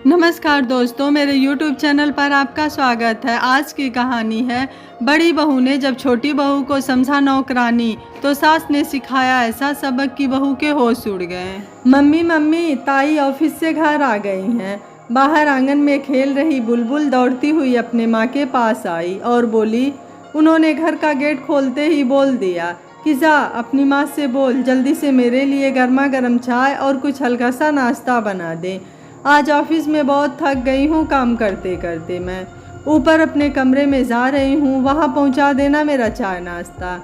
नमस्कार दोस्तों, मेरे YouTube चैनल पर आपका स्वागत है। आज की कहानी है बड़ी बहू ने जब छोटी बहू को समझा नौकरानी तो सास ने सिखाया ऐसा सबक कि बहू के होश उड़ गए। मम्मी मम्मी, ताई ऑफिस से घर आ गई हैं। बाहर आंगन में खेल रही बुलबुल दौड़ती हुई अपने माँ के पास आई और बोली। उन्होंने घर का गेट खोलते ही बोल दिया कि जा अपनी माँ से बोल जल्दी से मेरे लिए गर्मा गर्म चाय और कुछ हल्का सा नाश्ता बना दे। आज ऑफिस में बहुत थक गई हूँ काम करते करते। मैं ऊपर अपने कमरे में जा रही हूँ, वहाँ पहुँचा देना मेरा चाय नाश्ता।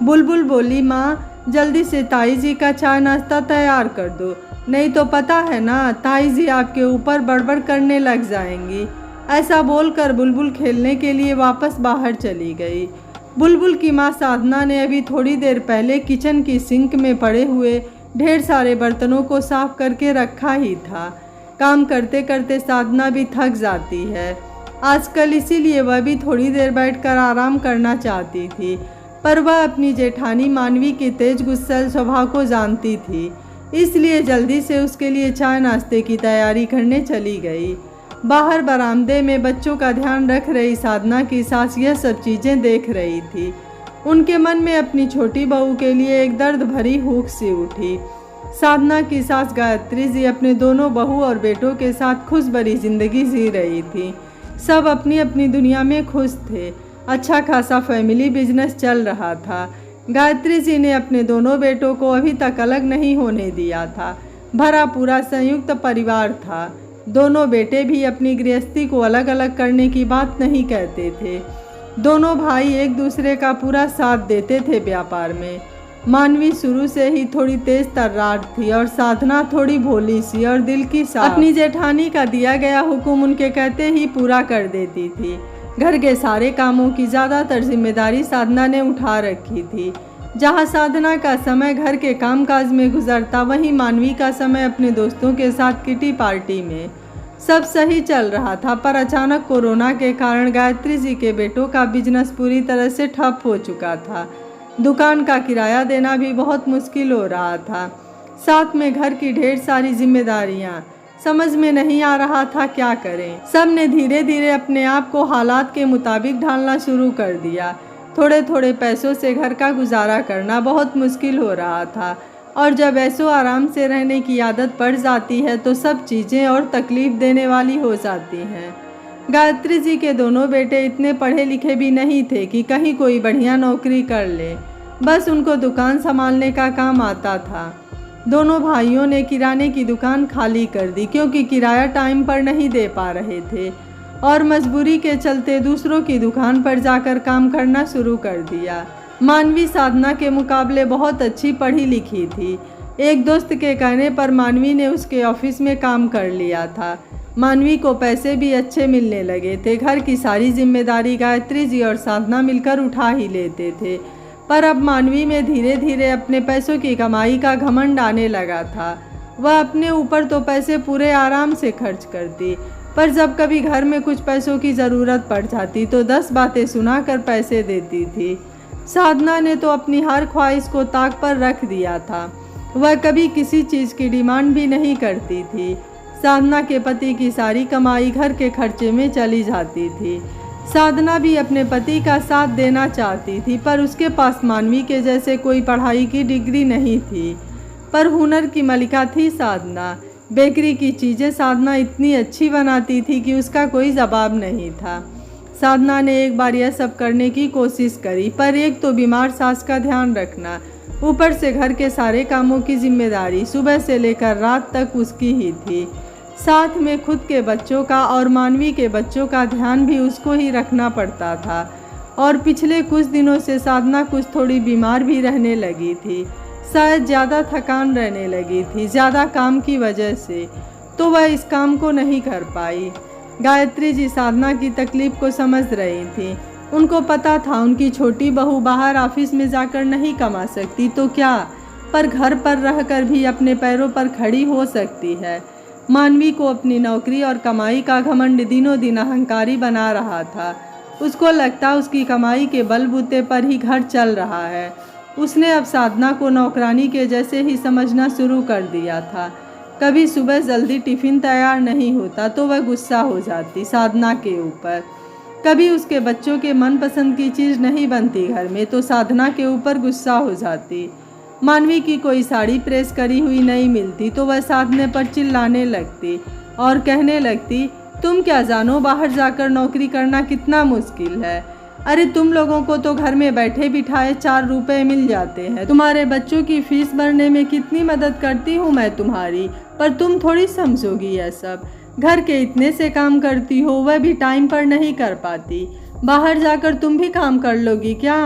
बुलबुल बोली, माँ जल्दी से ताई जी का चाय नाश्ता तैयार कर दो, नहीं तो पता है ना ताई जी आपके ऊपर बड़बड़ करने लग जाएंगी। ऐसा बोलकर बुलबुल खेलने के लिए वापस बाहर चली गई। बुलबुल की माँ साधना ने अभी थोड़ी देर पहले किचन की सिंक में पड़े हुए ढेर सारे बर्तनों को साफ करके रखा ही था। काम करते करते साधना भी थक जाती है आजकल, इसीलिए वह भी थोड़ी देर बैठकर आराम करना चाहती थी। पर वह अपनी जेठानी मानवी के तेज गुस्सैल स्वभाव को जानती थी, इसलिए जल्दी से उसके लिए चाय नाश्ते की तैयारी करने चली गई। बाहर बरामदे में बच्चों का ध्यान रख रही साधना की सास यह सब चीज़ें देख रही थी। उनके मन में अपनी छोटी बहू के लिए एक दर्द भरी हूक सी उठी। साधना की सास गायत्री जी अपने दोनों बहू और बेटों के साथ खुश भरी जिंदगी जी रही थी। सब अपनी अपनी दुनिया में खुश थे। अच्छा खासा फैमिली बिजनेस चल रहा था। गायत्री जी ने अपने दोनों बेटों को अभी तक अलग नहीं होने दिया था। भरा पूरा संयुक्त परिवार था। दोनों बेटे भी अपनी गृहस्थी को अलग अलग करने की बात नहीं कहते थे। दोनों भाई एक दूसरे का पूरा साथ देते थे व्यापार में। मानवी शुरू से ही थोड़ी तेज तर्रार थी और साधना थोड़ी भोली सी और दिल की साफ। अपनी जेठानी का दिया गया हुक्म उनके कहते ही पूरा कर देती थी। घर के सारे कामों की ज़्यादातर जिम्मेदारी साधना ने उठा रखी थी। जहां साधना का समय घर के कामकाज में गुजरता, वहीं मानवी का समय अपने दोस्तों के साथ किटी पार्टी में। सब सही चल रहा था, पर अचानक कोरोना के कारण गायत्री जी के बेटों का बिजनेस पूरी तरह से ठप हो चुका था। दुकान का किराया देना भी बहुत मुश्किल हो रहा था, साथ में घर की ढेर सारी जिम्मेदारियां। समझ में नहीं आ रहा था क्या करें। सब ने धीरे धीरे अपने आप को हालात के मुताबिक ढालना शुरू कर दिया। थोड़े थोड़े पैसों से घर का गुजारा करना बहुत मुश्किल हो रहा था, और जब ऐसो आराम से रहने की आदत पड़ जाती है तो सब चीज़ें और तकलीफ देने वाली हो जाती हैं। गायत्री जी के दोनों बेटे इतने पढ़े लिखे भी नहीं थे कि कहीं कोई बढ़िया नौकरी कर ले, बस उनको दुकान संभालने का काम आता था। दोनों भाइयों ने किराने की दुकान खाली कर दी, क्योंकि किराया टाइम पर नहीं दे पा रहे थे, और मजबूरी के चलते दूसरों की दुकान पर जाकर काम करना शुरू कर दिया। मानवी साधना के मुकाबले बहुत अच्छी पढ़ी लिखी थी। एक दोस्त के कहने पर मानवी ने उसके ऑफिस में काम कर लिया था। मानवी को पैसे भी अच्छे मिलने लगे थे। घर की सारी जिम्मेदारी गायत्री जी और साधना मिलकर उठा ही लेते थे। पर अब मानवी में धीरे धीरे अपने पैसों की कमाई का घमंड आने लगा था। वह अपने ऊपर तो पैसे पूरे आराम से खर्च करती, पर जब कभी घर में कुछ पैसों की ज़रूरत पड़ जाती तो 10 बातें सुनाकर पैसे देती थी। साधना ने तो अपनी हर ख्वाहिश को ताक पर रख दिया था। वह कभी किसी चीज़ की डिमांड भी नहीं करती थी। साधना के पति की सारी कमाई घर के खर्चे में चली जाती थी। साधना भी अपने पति का साथ देना चाहती थी, पर उसके पास मानवी के जैसे कोई पढ़ाई की डिग्री नहीं थी, पर हुनर की मलिका थी साधना। बेकरी की चीज़ें साधना इतनी अच्छी बनाती थी कि उसका कोई जवाब नहीं था। साधना ने एक बार यह सब करने की कोशिश करी, पर एक तो बीमार सास का ध्यान रखना, ऊपर से घर के सारे कामों की जिम्मेदारी सुबह से लेकर रात तक उसकी ही थी। साथ में खुद के बच्चों का और मानवी के बच्चों का ध्यान भी उसको ही रखना पड़ता था। और पिछले कुछ दिनों से साधना कुछ थोड़ी बीमार भी रहने लगी थी। शायद ज़्यादा थकान रहने लगी थी ज़्यादा काम की वजह से, तो वह इस काम को नहीं कर पाई। गायत्री जी साधना की तकलीफ को समझ रही थी। उनको पता था उनकी छोटी बहू बाहर ऑफिस में जाकर नहीं कमा सकती तो क्या, पर घर पर रहकर भी अपने पैरों पर खड़ी हो सकती है। मानवी को अपनी नौकरी और कमाई का घमंड दिनों दिन अहंकारी बना रहा था। उसको लगता उसकी कमाई के बलबूते पर ही घर चल रहा है। उसने अब साधना को नौकरानी के जैसे ही समझना शुरू कर दिया था। कभी सुबह जल्दी टिफ़िन तैयार नहीं होता तो वह गुस्सा हो जाती साधना के ऊपर। कभी उसके बच्चों के मनपसंद की चीज़ नहीं बनती घर में तो साधना के ऊपर गुस्सा हो जाती। मानवी की कोई साड़ी प्रेस करी हुई नहीं मिलती तो वह साधने पर चिल्लाने लगती और कहने लगती, तुम क्या जानो बाहर जाकर नौकरी करना कितना मुश्किल है। अरे तुम लोगों को तो घर में बैठे बिठाए 4 रुपए मिल जाते हैं। तुम्हारे बच्चों की फीस भरने में कितनी मदद करती हूँ मैं तुम्हारी, पर तुम थोड़ी समझोगी यह सब। घर के इतने से काम करती हो वह भी टाइम पर नहीं कर पाती। बाहर जाकर तुम भी काम कर लोगी क्या?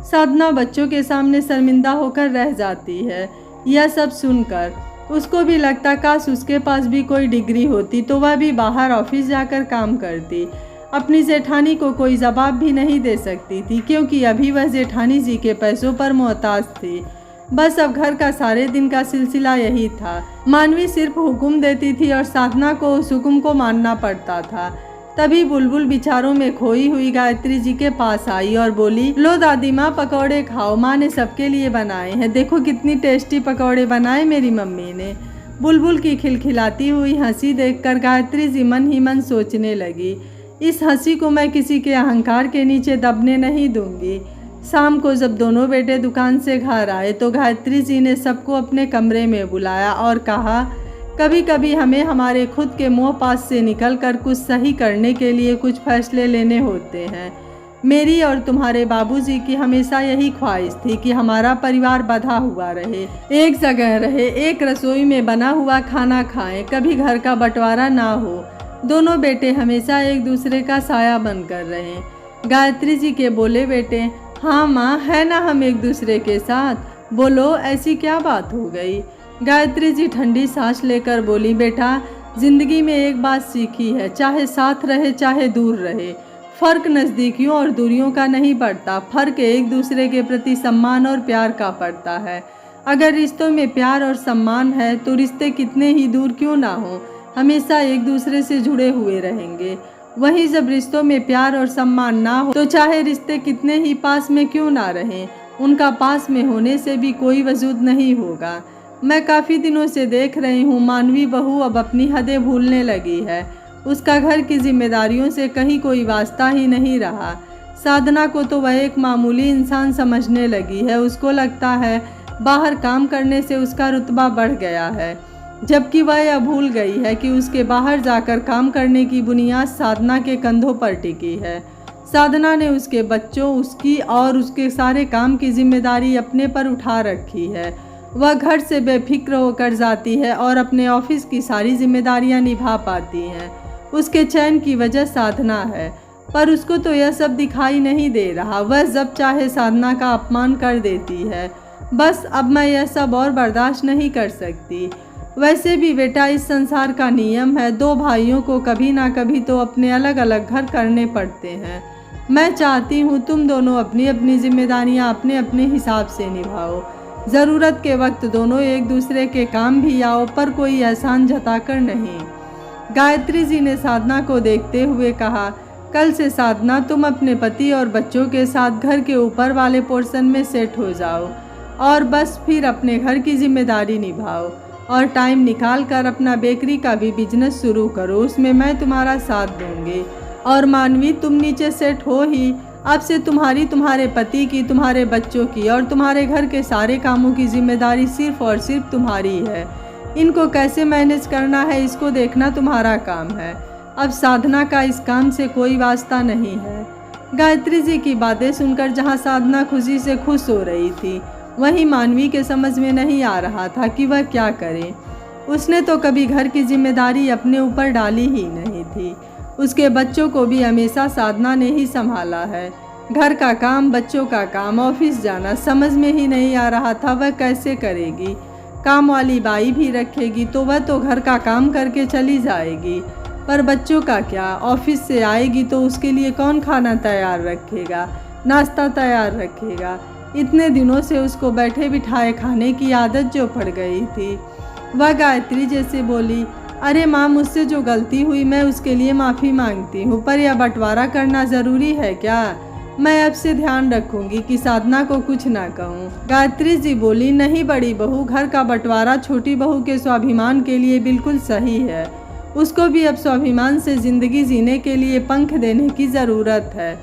साधना बच्चों के सामने शर्मिंदा होकर रह जाती है। यह सब सुनकर उसको भी लगता काश उसके पास भी कोई डिग्री होती तो वह भी बाहर ऑफिस जाकर काम करती। अपनी जेठानी को कोई जवाब भी नहीं दे सकती थी क्योंकि अभी वह जेठानी जी के पैसों पर मोहताज थी। बस अब घर का सारे दिन का सिलसिला यही था। मानवी सिर्फ हुक्म देती थी और साधना को उस हुक्म को मानना पड़ता था। तभी बुलबुल विचारों में खोई हुई गायत्री जी के पास आई और बोली, लो दादी माँ पकौड़े खाओ, माँ ने सबके लिए बनाए हैं। देखो कितनी टेस्टी पकौड़े बनाए मेरी मम्मी ने। बुलबुल की खिलखिलाती हुई हंसी देखकर गायत्री जी मन ही मन सोचने लगी, इस हंसी को मैं किसी के अहंकार के नीचे दबने नहीं दूंगी। शाम को जब दोनों बेटे दुकान से घर आए तो गायत्री जी ने सबको अपने कमरे में बुलाया और कहा, कभी कभी हमें हमारे खुद के मोह पास से निकलकर कुछ सही करने के लिए कुछ फैसले लेने होते हैं। मेरी और तुम्हारे बाबूजी की हमेशा यही ख्वाहिश थी कि हमारा परिवार बंधा हुआ रहे, एक जगह रहे, एक रसोई में बना हुआ खाना खाएं, कभी घर का बंटवारा ना हो। दोनों बेटे हमेशा एक दूसरे का साया बनकर रहें। गायत्री जी के बोले बेटे, हाँ माँ, है ना हम एक दूसरे के साथ। बोलो ऐसी क्या बात हो गई? गायत्री जी ठंडी सांस लेकर बोली, बेटा जिंदगी में एक बात सीखी है, चाहे साथ रहे चाहे दूर रहे, फर्क नज़दीकियों और दूरियों का नहीं पड़ता, फर्क एक दूसरे के प्रति सम्मान और प्यार का पड़ता है। अगर रिश्तों में प्यार और सम्मान है तो रिश्ते कितने ही दूर क्यों ना हो, हमेशा एक दूसरे से जुड़े हुए रहेंगे। वहीं जब रिश्तों में प्यार और सम्मान ना हो तो चाहे रिश्ते कितने ही पास में क्यों ना रहें, उनका पास में होने से भी कोई वजूद नहीं होगा। मैं काफ़ी दिनों से देख रही हूँ मानवी बहू अब अपनी हदें भूलने लगी है। उसका घर की जिम्मेदारियों से कहीं कोई वास्ता ही नहीं रहा। साधना को तो वह एक मामूली इंसान समझने लगी है। उसको लगता है बाहर काम करने से उसका रुतबा बढ़ गया है, जबकि वह यह भूल गई है कि उसके बाहर जाकर काम करने की बुनियाद साधना के कंधों पर टिकी है। साधना ने उसके बच्चों, उसकी और उसके सारे काम की जिम्मेदारी अपने पर उठा रखी है। वह घर से बेफिक्र होकर जाती है और अपने ऑफिस की सारी जिम्मेदारियां निभा पाती हैं। उसके चैन की वजह साधना है, पर उसको तो यह सब दिखाई नहीं दे रहा। वह जब चाहे साधना का अपमान कर देती है। बस अब मैं यह सब और बर्दाश्त नहीं कर सकती। वैसे भी बेटा इस संसार का नियम है, 2 भाइयों को कभी ना कभी तो अपने अलग अलग घर करने पड़ते हैं। मैं चाहती हूँ तुम दोनों अपनी अपनी जिम्मेदारियाँ अपने अपने हिसाब से निभाओ। ज़रूरत के वक्त दोनों एक दूसरे के काम भी आओ, पर कोई एहसान जताकर नहीं। गायत्री जी ने साधना को देखते हुए कहा, कल से साधना तुम अपने पति और बच्चों के साथ घर के ऊपर वाले पोर्शन में सेट हो जाओ और बस फिर अपने घर की जिम्मेदारी निभाओ और टाइम निकाल कर अपना बेकरी का भी बिजनेस शुरू करो, उसमें मैं तुम्हारा साथ दूंगी। और मानवी तुम नीचे सेट हो ही, अब से तुम्हारी, तुम्हारे पति की, तुम्हारे बच्चों की और तुम्हारे घर के सारे कामों की जिम्मेदारी सिर्फ और सिर्फ तुम्हारी है। इनको कैसे मैनेज करना है इसको देखना तुम्हारा काम है। अब साधना का इस काम से कोई वास्ता नहीं है। गायत्री जी की बातें सुनकर जहाँ साधना खुशी से खुश हो रही थी, वहीं मानवी के समझ में नहीं आ रहा था कि वह क्या करे। उसने तो कभी घर की जिम्मेदारी अपने ऊपर डाली ही नहीं थी। उसके बच्चों को भी हमेशा साधना ने ही संभाला है। घर का काम, बच्चों का काम, ऑफिस जाना समझ में ही नहीं आ रहा था वह कैसे करेगी। काम वाली बाई भी रखेगी तो वह तो घर का काम करके चली जाएगी, पर बच्चों का क्या? ऑफिस से आएगी तो उसके लिए कौन खाना तैयार रखेगा, नाश्ता तैयार रखेगा। इतने दिनों से उसको बैठे बिठाए खाने की आदत जो पड़ गई थी। वह गायत्री जैसे बोली, अरे माँ, मुझसे जो गलती हुई मैं उसके लिए माफ़ी मांगती हूँ, पर यह बंटवारा करना ज़रूरी है क्या? मैं अब से ध्यान रखूंगी कि साधना को कुछ ना कहूँ। गायत्री जी बोली, नहीं बड़ी बहू, घर का बंटवारा छोटी बहू के स्वाभिमान के लिए बिल्कुल सही है। उसको भी अब स्वाभिमान से जिंदगी जीने के लिए पंख देने की ज़रूरत है।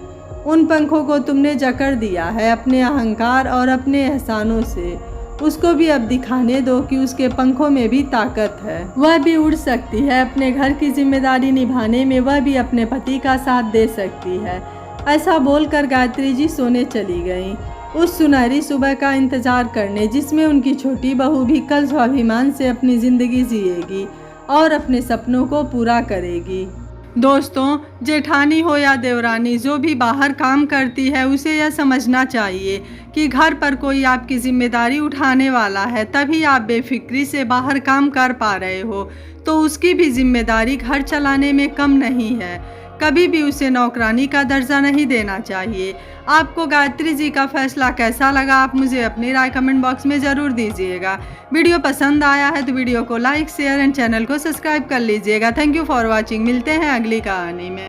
उन पंखों को तुमने जकड़ दिया है अपने अहंकार और अपने एहसानों से। उसको भी अब दिखाने दो कि उसके पंखों में भी ताकत है। वह भी उड़ सकती है, अपने घर की जिम्मेदारी निभाने में वह भी अपने पति का साथ दे सकती है। ऐसा बोलकर गायत्री जी सोने चली गईं, उस सुनहरी सुबह का इंतजार करने जिसमें उनकी छोटी बहू भी कल स्वाभिमान से अपनी ज़िंदगी जिएगी और अपने सपनों को पूरा करेगी। दोस्तों, जेठानी हो या देवरानी, जो भी बाहर काम करती है उसे यह समझना चाहिए कि घर पर कोई आपकी जिम्मेदारी उठाने वाला है, तभी आप बेफिक्री से बाहर काम कर पा रहे हो। तो उसकी भी जिम्मेदारी घर चलाने में कम नहीं है। कभी भी उसे नौकरानी का दर्जा नहीं देना चाहिए। आपको गायत्री जी का फैसला कैसा लगा, आप मुझे अपनी राय कमेंट बॉक्स में ज़रूर दीजिएगा। वीडियो पसंद आया है तो वीडियो को लाइक, शेयर एंड चैनल को सब्सक्राइब कर लीजिएगा। Thank you for watching. मिलते हैं अगली कहानी में।